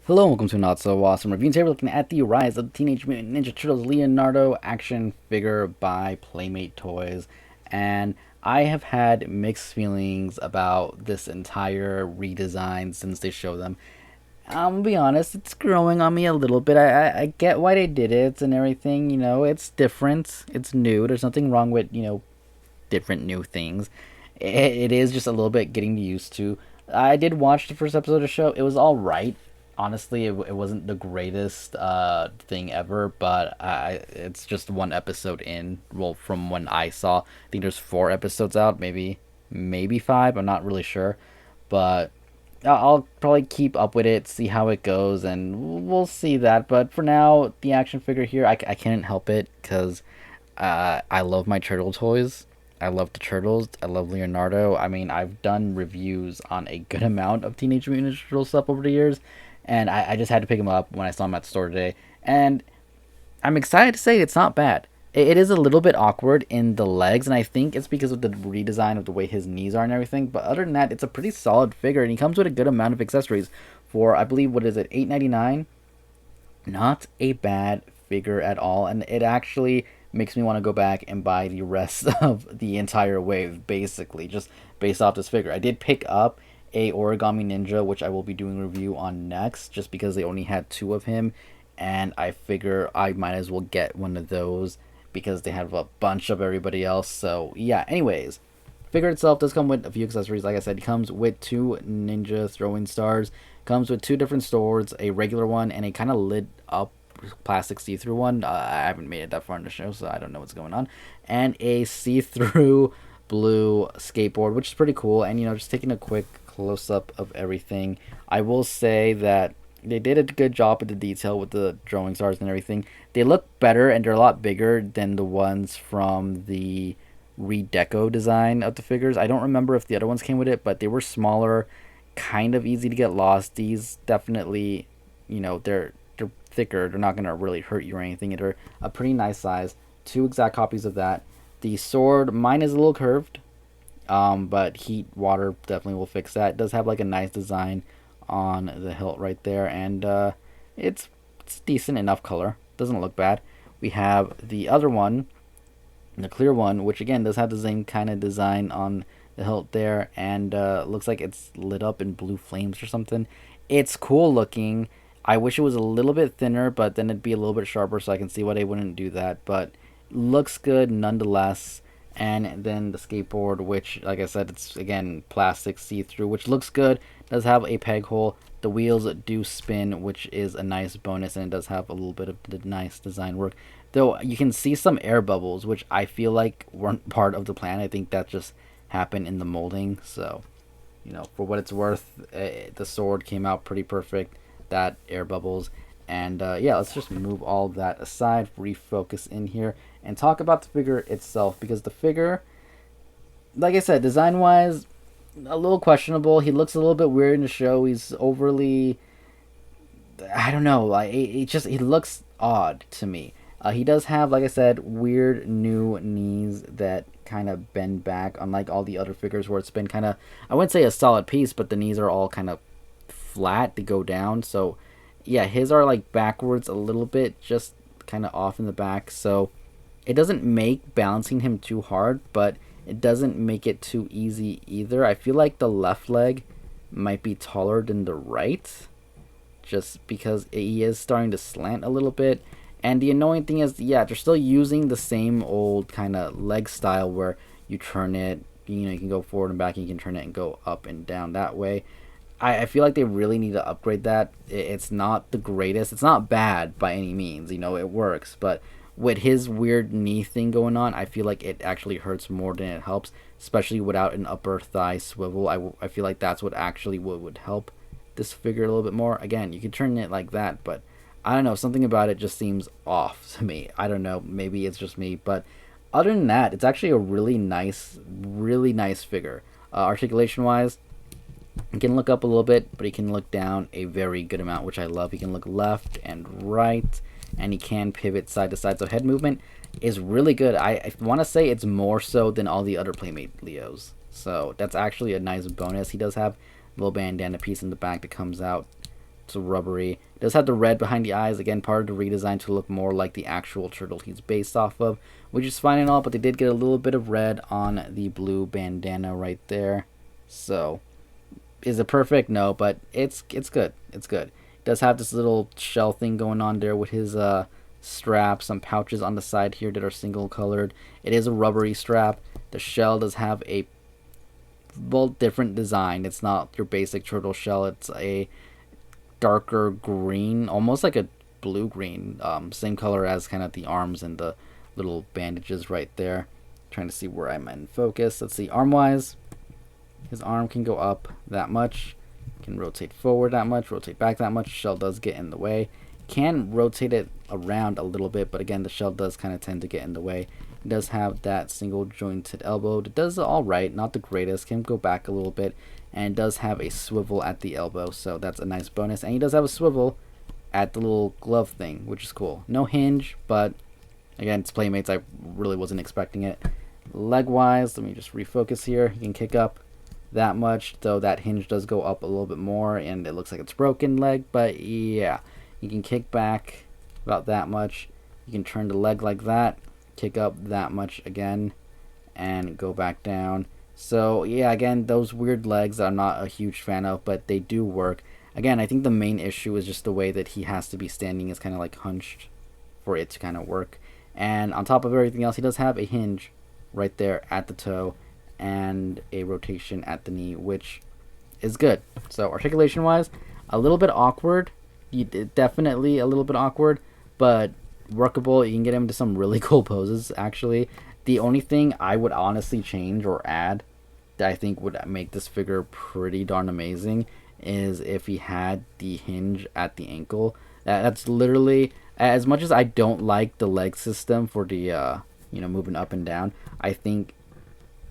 Hello and welcome to Not So Awesome Review. Today we're looking at the Rise of the Teenage Mutant Ninja Turtles Leonardo action figure by Playmate Toys. And I have had mixed feelings about this entire redesign since they showed them. I'm gonna be honest, it's growing on me a little bit. I get why they did it and everything, it's different, it's new. There's nothing wrong with, different new things. It is just a little bit getting used to. I did watch the first episode of the show. It was all right. Honestly, it wasn't the greatest thing ever, but it's just one episode in. Well, from when I saw, I think there's 4 episodes out, maybe 5. I'm not really sure, but I'll probably keep up with it, see how it goes, and we'll see that. But for now, the action figure here, I can't help it because I love my turtle toys. I love the turtles. I love Leonardo. I mean, I've done reviews on a good amount of Teenage Mutant Ninja Turtle stuff over the years, and I just had to pick him up when I saw him at the store today. And I'm excited to say it's not bad. It is a little bit awkward in the legs, and I think it's because of the redesign of the way his knees are and everything. But other than that, it's a pretty solid figure, and he comes with a good amount of accessories for, I believe, what is it, $8.99? Not a bad figure at all, and it actually makes me want to go back and buy the rest of the entire wave, basically, just based off this figure. I did pick up a Origami Ninja, which I will be doing a review on next, just because they only had 2 of him, and I figure I might as well get one of those because they have a bunch of everybody else. So yeah, anyways, figure itself does come with a few accessories. Like I said, it comes with 2 ninja throwing stars, comes with 2 different swords, a regular one and a kind of lit up plastic see-through one. I haven't made it that far in the show, so I don't know what's going on. And a see-through blue skateboard, which is pretty cool. And just taking a quick close-up of everything, I will say that they did a good job with the detail with the drawing stars and everything. They look better and they're a lot bigger than the ones from the redeco design of the figures. I don't remember if the other ones came with it, but they were smaller, kind of easy to get lost. These definitely, they're thicker. They're not gonna really hurt you or anything. They're a pretty nice size. 2 exact copies of that. The sword, mine is a little curved, but heat, water definitely will fix that. It does have like a nice design on the hilt right there, and it's decent enough color. Doesn't look bad. We have the other one, the clear one, which again does have the same kind of design on the hilt there, and looks like it's lit up in blue flames or something. It's cool looking. I wish it was a little bit thinner, but then it'd be a little bit sharper, so I can see why they wouldn't do that. But looks good nonetheless. And then the skateboard, which, like I said, it's again plastic see-through, which looks good. Does have a peg hole. The wheels do spin, which is a nice bonus, and it does have a little bit of the nice design work. Though you can see some air bubbles, which I feel like weren't part of the plan. I think that just happened in the molding. So, for what it's worth, the sword came out pretty perfect. That air bubbles. And yeah, let's just move all of that aside, refocus in here, and talk about the figure itself. Because the figure, like I said, design wise, a little questionable. He looks a little bit weird in the show. He's overly, I don't know, like he looks odd to me. He does have, like I said, weird new knees that kind of bend back, unlike all the other figures where it's been kind of, I wouldn't say a solid piece, but the knees are all kind of flat to go down. So yeah, his are like backwards a little bit, just kind of off in the back. So it doesn't make balancing him too hard, but it doesn't make it too easy either. I feel like the left leg might be taller than the right, just because he is starting to slant a little bit. And the annoying thing is, yeah, they're still using the same old kind of leg style where you turn it, you can go forward and back, and you can turn it and go up and down that way. I feel like they really need to upgrade that. It's not the greatest. It's not bad by any means. It works. But with his weird knee thing going on, I feel like it actually hurts more than it helps, especially without an upper thigh swivel. I feel like that's what actually would help this figure a little bit more. Again, you can turn it like that, but I don't know. Something about it just seems off to me. I don't know. Maybe it's just me. But other than that, it's actually a really nice figure. Articulation-wise, he can look up a little bit, but he can look down a very good amount, which I love. He can look left and right, and he can pivot side to side. So head movement is really good. I want to say it's more so than all the other Playmate Leos. So that's actually a nice bonus. He does have a little bandana piece in the back that comes out It's rubbery. It does have the red behind the eyes. Again, part of the redesign to look more like the actual turtle he's based off of, which is fine and all, but they did get a little bit of red on the blue bandana right there. So, is it perfect? No, but it's good. It's good. It does have this little shell thing going on there with his strap, some pouches on the side here that are single colored. It is a rubbery strap. The shell does have a different design. It's not your basic turtle shell. It's a darker green, almost like a blue green, same color as kind of the arms and the little bandages right there. Trying to see where I'm in focus. Let's see, arm wise, his arm can go up that much, can rotate forward that much, rotate back that much. Shell does get in the way. Can rotate it around a little bit, but again, the shell does kind of tend to get in the way. It does have that single jointed elbow. It does all right, not the greatest. Can go back a little bit, and does have a swivel at the elbow, so that's a nice bonus. And he does have a swivel at the little glove thing, which is cool. No hinge, but again, it's Playmates. I really wasn't expecting it. Leg wise, let me just refocus here. He can kick up that much, though that hinge does go up a little bit more, and it looks like it's broken leg, but yeah. You can kick back about that much. You can turn the leg like that, kick up that much again, and go back down. So yeah, again, those weird legs I'm not a huge fan of, but they do work. Again, I think the main issue is just the way that he has to be standing is kind of like hunched for it to kind of work. And on top of everything else, he does have a hinge right there at the toe and a rotation at the knee, which is good. So articulation wise, a little bit awkward. Definitely a little bit awkward, but workable. You can get him into some really cool poses, actually. The only thing I would honestly change or add that I think would make this figure pretty darn amazing is if he had the hinge at the ankle. That's literally, as much as I don't like the leg system for the moving up and down, I think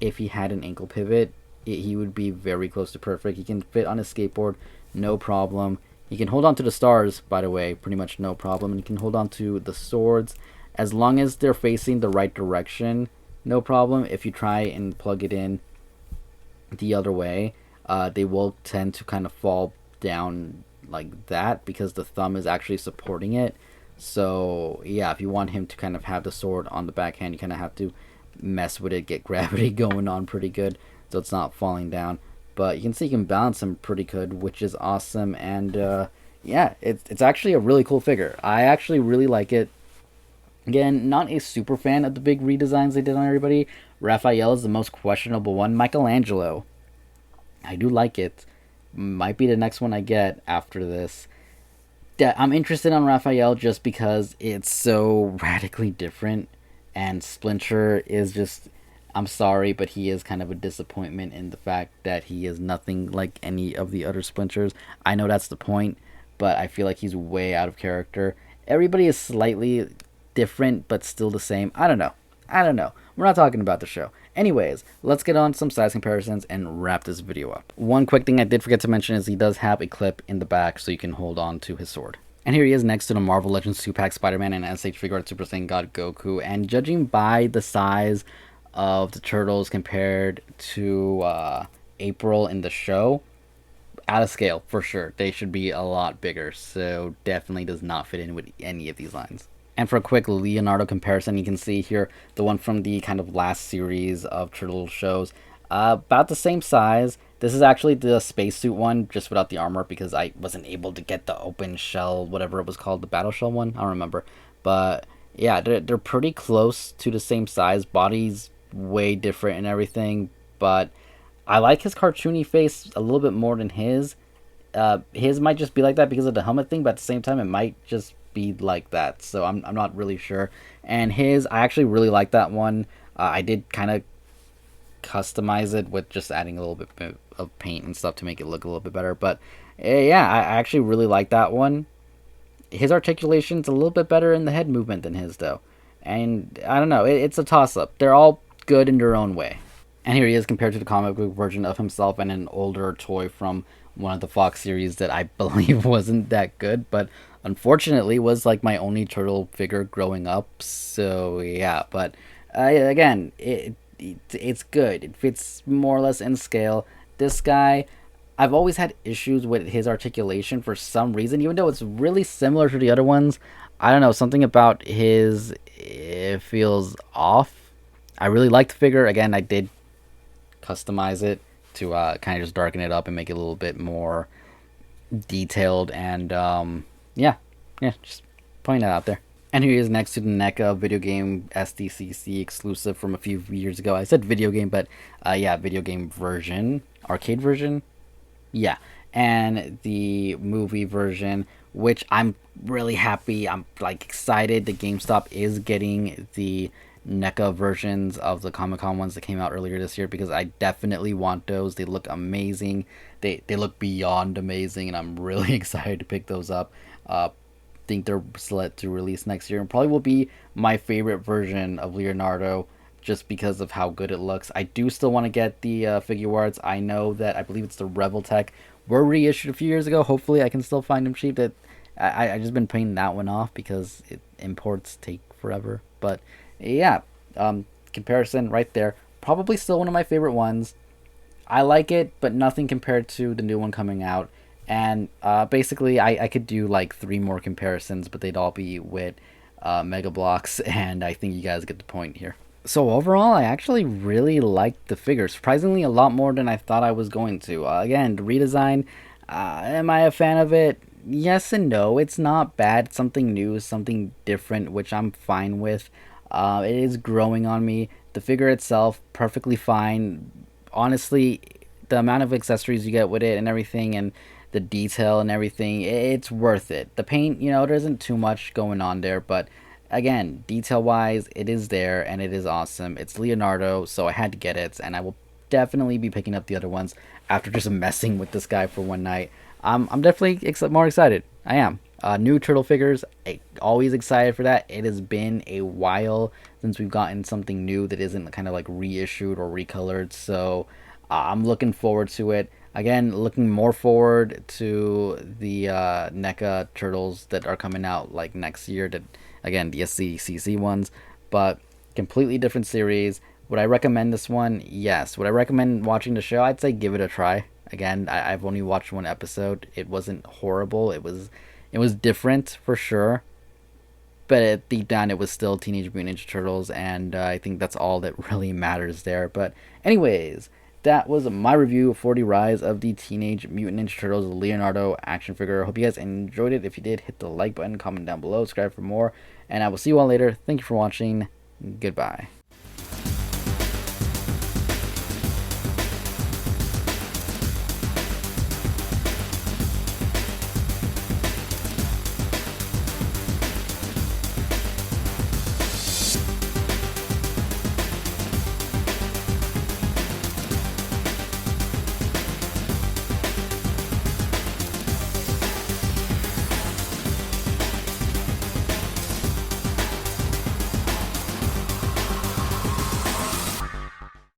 if he had an ankle pivot, he would be very close to perfect. He can fit on a skateboard, no problem. He can hold on to the stars, by the way, pretty much no problem. And he can hold on to the swords as long as they're facing the right direction, no problem. If you try and plug it in the other way, they will tend to kind of fall down like that because the thumb is actually supporting it. So yeah, if you want him to kind of have the sword on the backhand, you kind of have to mess with it, get gravity going on pretty good so it's not falling down. But you can see you can balance him pretty good, which is awesome. And yeah, it's actually a really cool figure. I actually really like it. Again, not a super fan of the big redesigns they did on everybody. Raphael is the most questionable one. Michelangelo, I do like it. Might be the next one I get after this. I'm interested on Raphael just because it's so radically different. And Splinter is just, I'm sorry, but he is kind of a disappointment in the fact that he is nothing like any of the other Splinters. I know that's the point, but I feel like he's way out of character. Everybody is slightly different, but still the same. I don't know. We're not talking about the show. Anyways, let's get on some size comparisons and wrap this video up. One quick thing I did forget to mention is he does have a clip in the back so you can hold on to his sword. And here he is next to the Marvel Legends 2-pack Spider-Man and SH Figuarts Super Saiyan God Goku. And judging by the size of the turtles compared to April in the show, out of scale for sure. They should be a lot bigger, so definitely does not fit in with any of these lines. And for a quick Leonardo comparison, you can see here the one from the kind of last series of turtle shows, about the same size. This is actually the spacesuit one, just without the armor, because I wasn't able to get the open shell, whatever it was called, the battle shell one. I don't remember, but yeah, they're pretty close to the same size. Body's way different and everything, but I like his cartoony face a little bit more than his. His might just be like that because of the helmet thing, but at the same time, it might just be like that. So I'm not really sure. And his, I actually really like that one. I did kind of customize it with just adding a little bit of paint and stuff to make it look a little bit better. But yeah, I actually really like that one. His articulation's a little bit better in the head movement than his, though. And I don't know, it's a toss-up. They're all good in their own way. And here he is compared to the comic book version of himself and an older toy from one of the Fox series that I believe wasn't that good, but unfortunately was like my only turtle figure growing up. So yeah, but again, it's good. It fits more or less in scale. This guy, I've always had issues with his articulation for some reason, even though it's really similar to the other ones. I don't know, something about his it feels off. I really like the figure. Again, I did customize it to kind of just darken it up and make it a little bit more detailed. And yeah, yeah, just pointing that out there. And here he is next to the NECA video game SDCC exclusive from a few years ago. I said video game, but yeah, video game version, arcade version. Yeah, and the movie version, which I'm really happy. I'm like excited. The GameStop is getting the NECA versions of the Comic Con ones that came out earlier this year because I definitely want those. They look amazing. They look beyond amazing, and I'm really excited to pick those up. Think they're set to release next year, and probably will be my favorite version of Leonardo just because of how good it looks. I do still want to get the figure arts. I know that I believe it's the Rebel Tech were reissued a few years ago. Hopefully, I can still find them cheap. That I just been paying that one off because imports take forever. But yeah, comparison right there. Probably still one of my favorite ones. I like it, but nothing compared to the new one coming out. And basically, I could do like three more comparisons, but they'd all be with Mega Blocks, and I think you guys get the point here. So overall, I actually really liked the figure. Surprisingly, a lot more than I thought I was going to. Again, the redesign. Am I a fan of it? Yes and no. It's not bad. Something new, something different, which I'm fine with. It is growing on me. The figure itself, perfectly fine. Honestly, the amount of accessories you get with it and everything, and the detail and everything, it's worth it. The paint, there isn't too much going on there, but again, detail wise, it is there and it is awesome. It's Leonardo, so I had to get it, and I will definitely be picking up the other ones after just messing with this guy for one night. I'm definitely more excited. I am. New turtle figures, always excited for that. It has been a while since we've gotten something new that isn't kind of like reissued or recolored, so I'm looking forward to it. Again, looking more forward to the NECA turtles that are coming out like next year. That again, the SCCC ones, but completely different series. Would I recommend this one? Yes. Would I recommend watching the show? I'd say give it a try. Again, I've only watched one episode. It wasn't horrible. It was different for sure, but deep down it was still Teenage Mutant Ninja Turtles, and I think that's all that really matters there. But anyways, that was my review for the rise of the Teenage Mutant Ninja Turtles Leonardo action figure. I hope you guys enjoyed it. If you did, hit the like button, comment down below, subscribe for more, and I will see you all later. Thank you for watching. Goodbye.